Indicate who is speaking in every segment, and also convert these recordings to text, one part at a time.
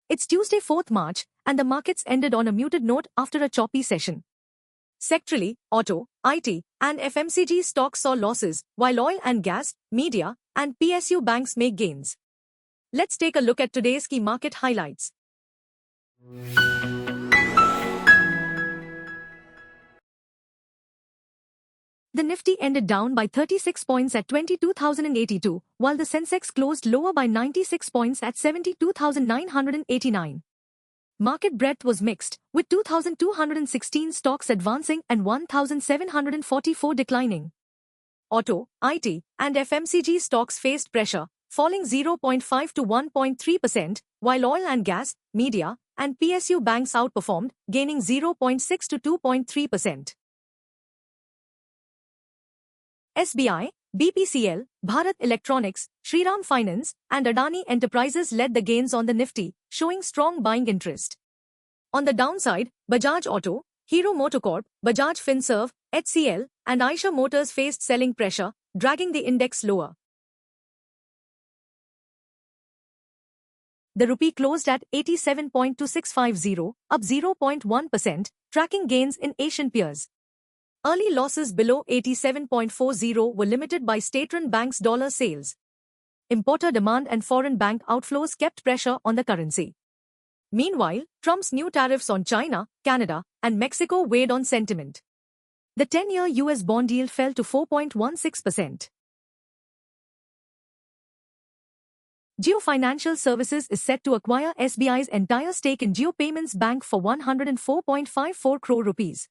Speaker 1: It's Tuesday 4th March, and the markets ended on a muted note after a choppy session. Sectorally, auto, IT, and FMCG stocks saw losses, while oil and gas, media, and PSU banks make gains. Let's take a look at today's key market highlights. The Nifty ended down by 36 points at 22,082, while the Sensex closed lower by 96 points at 72,989. Market breadth was mixed, with 2,216 stocks advancing and 1,744 declining. Auto, IT, and FMCG stocks faced pressure, falling 0.5 to 1.3%, while oil and gas, media, and PSU banks outperformed, gaining 0.6 to 2.3%. SBI, BPCL, Bharat Electronics, Shriram Finance, and Adani Enterprises led the gains on the Nifty, showing strong buying interest. On the downside, Bajaj Auto, Hero MotoCorp, Bajaj Finserv, HCL, and Eicher Motors faced selling pressure, dragging the index lower. The rupee closed at 87.2650, up 0.1%, tracking gains in Asian peers. Early losses below 87.40 were limited by state-run banks' dollar sales. Importer demand and foreign bank outflows kept pressure on the currency. Meanwhile, Trump's new tariffs on China, Canada, and Mexico weighed on sentiment. The 10-year US bond yield fell to 4.16%. Jio Financial Services is set to acquire SBI's entire stake in Jio Payments Bank for 104.54 crore rupees.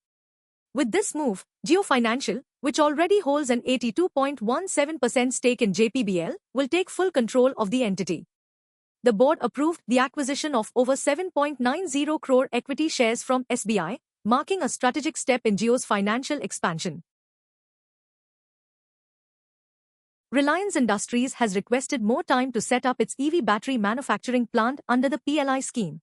Speaker 1: With this move, Jio Financial, which already holds an 82.17% stake in JPBL, will take full control of the entity. The board approved the acquisition of over 7.90 crore equity shares from SBI, marking a strategic step in Jio's financial expansion. Reliance Industries has requested more time to set up its EV battery manufacturing plant under the PLI scheme.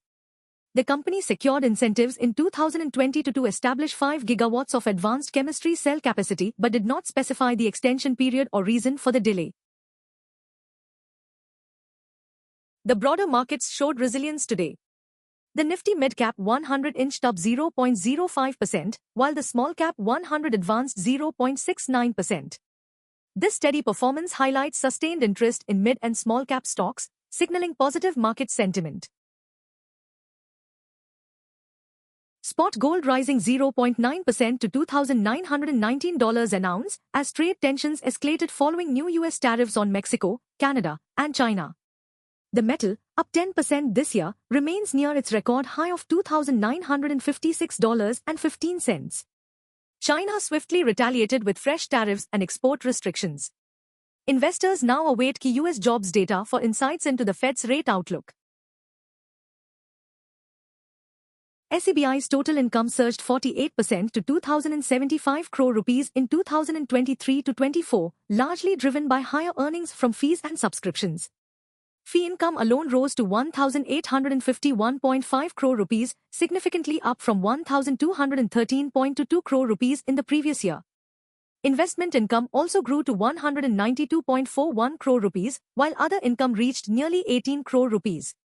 Speaker 1: The company secured incentives in 2022 to establish 5 gigawatts of advanced chemistry cell capacity but did not specify the extension period or reason for the delay. The broader markets showed resilience today. The Nifty Mid-Cap 100 inched up 0.05%, while the Small-Cap 100 advanced 0.69%. This steady performance highlights sustained interest in mid- and small-cap stocks, signaling positive market sentiment. Spot gold rising 0.9% to $2,919 an ounce as trade tensions escalated following new U.S. tariffs on Mexico, Canada, and China. The metal, up 10% this year, remains near its record high of $2,956.15. China swiftly retaliated with fresh tariffs and export restrictions. Investors now await key U.S. jobs data for insights into the Fed's rate outlook. SEBI's total income surged 48% to 2,075 crore rupees in 2023-24, largely driven by higher earnings from fees and subscriptions. Fee income alone rose to 1,851.5 crore rupees, significantly up from 1,213.22 crore rupees in the previous year. Investment income also grew to 192.41 crore rupees, while other income reached nearly 18 crore rupees.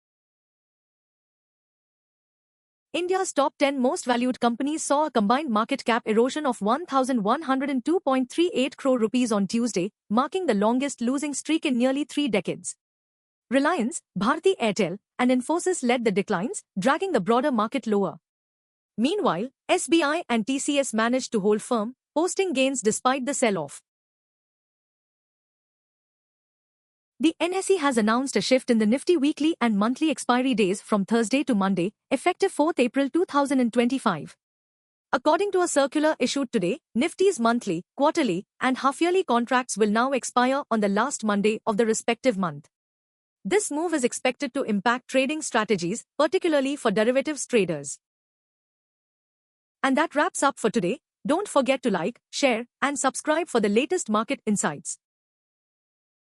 Speaker 1: India's top 10 most valued companies saw a combined market cap erosion of 1,102.38 crore rupees on Tuesday, marking the longest losing streak in nearly 3 decades. Reliance, Bharti Airtel, and Infosys led the declines, dragging the broader market lower. Meanwhile, SBI and TCS managed to hold firm, posting gains despite the sell-off. The NSE has announced a shift in the Nifty weekly and monthly expiry days from Thursday to Monday, effective 4th April 2025. According to a circular issued today, Nifty's monthly, quarterly, and half-yearly contracts will now expire on the last Monday of the respective month. This move is expected to impact trading strategies, particularly for derivatives traders. And that wraps up for today. Don't forget to like, share, and subscribe for the latest market insights.